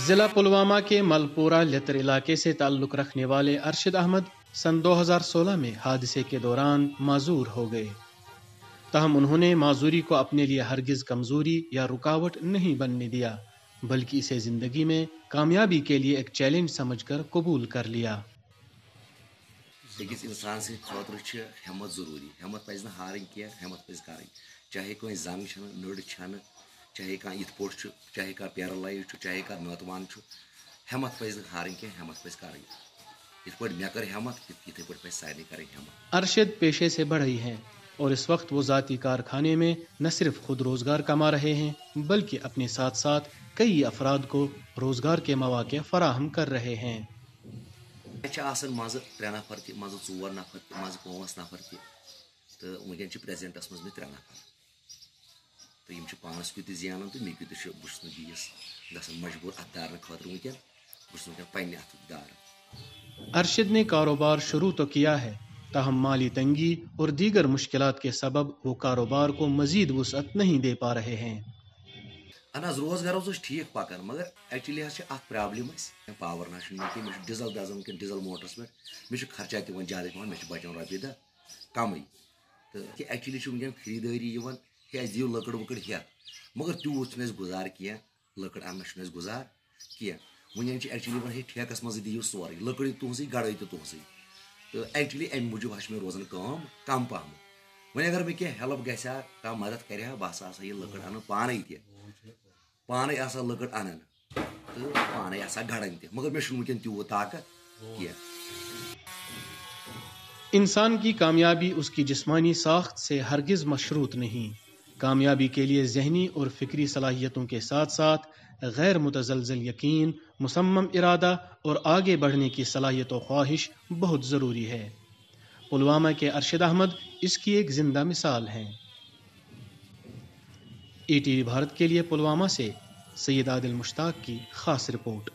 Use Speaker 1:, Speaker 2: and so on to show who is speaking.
Speaker 1: ضلع پلوامہ کے ملپورہ لتر علاقے سے تعلق رکھنے والے ارشد احمد سن 2016 میں حادثے کے دوران معذور ہو گئے، تاہم انہوں نے معذوری کو اپنے لیے ہرگز کمزوری یا رکاوٹ نہیں بننے دیا، بلکہ اسے زندگی میں کامیابی کے لیے ایک چیلنج سمجھ کر قبول کر لیا۔
Speaker 2: أکِس انسان سٕنٛدِ خٲطرٕ چھِ ہٮ۪مت ضروٗری، ہٮ۪مت پَزِ نہٕ ہارٕنۍ کینٛہہ، ہٮ۪مت پَزِ کَرٕنۍ، چاہے کٲنٛسہِ زنٛگ چھَنہٕ، نٔر چھَنہٕ، چاہے کانٛہہ یِتھ پٲٹھۍ چھُ، چاہے کانٛہہ پیرالایز چھُ، چاہے کانٛہہ نٲتوان چھُ، ہٮ۪مت پَزِ نہٕ ہارٕنۍ کینٛہہ، ہٮ۪مت پَزِ کَرٕنۍ۔ یِتھ پٲٹھۍ مےٚ کٔر ہٮ۪مت، یِتھَے پٲٹھۍ پَزِ سارنٕے کَرٕنۍ ہٮ۪مت۔
Speaker 1: ارشد پیشے سے بڑھئی ہیں اور اس وقت وہ ذاتی کارخانے میں نہ صرف خود روزگار کما رہے ہیں بلکہ اپنے ساتھ ساتھ کئی افراد کو روزگار کے مواقع فراہم کر رہے ہیں۔
Speaker 2: مےٚ چھِ آسان منٛزٕ 3 نفر تہِ، منٛزٕ 4 نفر تہِ، منٛزٕ 5 نفر تہِ، تہٕ وٕنکٮ۪ن چھِ پرٛٮ۪زنٛٹَس منٛز مےٚ 3 نفر، تہٕ یِم چھِ پانَس کیُتھ تہِ زینان تہٕ مےٚ کیُتھ تہِ چھُ، بہٕ چھُس نہٕ بیٚیِس گژھان مجبوٗر اَتھٕ دارنہٕ خٲطرٕ وٕنکٮ۪ن، بہٕ چھُس وٕنکٮ۪ن پنٛنہِ اَتھٕ داران۔
Speaker 1: ارشد نے کاروبار شروع تو کیا ہے، تاہم مالی تنگی اور دیگر مشکلات کے سبب وہ کاروبار کو مزید وسعت نہیں دے پا رہے ہیں۔
Speaker 2: اہن حظ روزگار اوس ٹھیٖک پَکان، مگر ایٚکچُؤلی حظ چھِ اَکھ پرٛابلِم اَسہِ، پاوَر نہ چھُنہٕ ییٚتہِ، مےٚ چھُ ڈِزَل دَزان وٕنکٮ۪ن ڈِزَل موٹرَس پٮ۪ٹھ، مےٚ چھُ خرچات تہِ وۄنۍ زیادٕ پٮ۪وان، مےٚ چھِ بَچان رۄپیہِ دَہ کَمٕے، تہٕ کہِ ایٚکچُؤلی چھُ وٕنکٮ۪ن خریٖدٲری یِوان، ہے اَسہِ دِیِو لٔکٕر ؤکٕر ہٮ۪تھ، مگر تیوٗت چھُنہٕ اَسہِ گُزار کینٛہہ، لٔکٕر اَننَس چھُنہٕ اَسہِ گُزار کینٛہہ، وٕنکٮ۪ن چھِ ایٚکچُؤلی وۄنۍ ہے ٹھیکَس منٛزٕے دِیِو سورُے، لٔکٕر تُہنٛزٕے گَڑٲے تہِ تُہنٛزٕے، تہٕ ایٚکچُؤلی اَمہِ موٗجوٗب حظ چھِ مےٚ روزان کٲم کَم پَہم، وۄنۍ اگر مےٚ کینٛہہ ہٮ۪لٕپ گژھِ ہا، کانٛہہ مدد کَرِ ہا، بہٕ ہسا آسہٕ ہا یہِ لٔکٕر اَنان پانَے تہِ، پانے آسان لٔکٕر اَنان تہٕ پانے آسان گڑان تہِ، مگر مےٚ چھُنہٕ وٕنکٮ۪ن تیوٗت طاقت کینٛہہ۔
Speaker 1: انسان کی کامیابی اس کی جسمانی ساخت سے ہرگز مشروط نہیں، کامیابی کے لیے ذہنی اور فکری صلاحیتوں کے ساتھ ساتھ غیر متزلزل یقین، مصمم ارادہ اور آگے بڑھنے کی صلاحیت و خواہش بہت ضروری ہے۔ پلوامہ کے ارشد احمد اس کی ایک زندہ مثال ہیں۔ ETV بھارت کے لیے پلوامہ سے سید عادل مشتاق کی خاص رپورٹ۔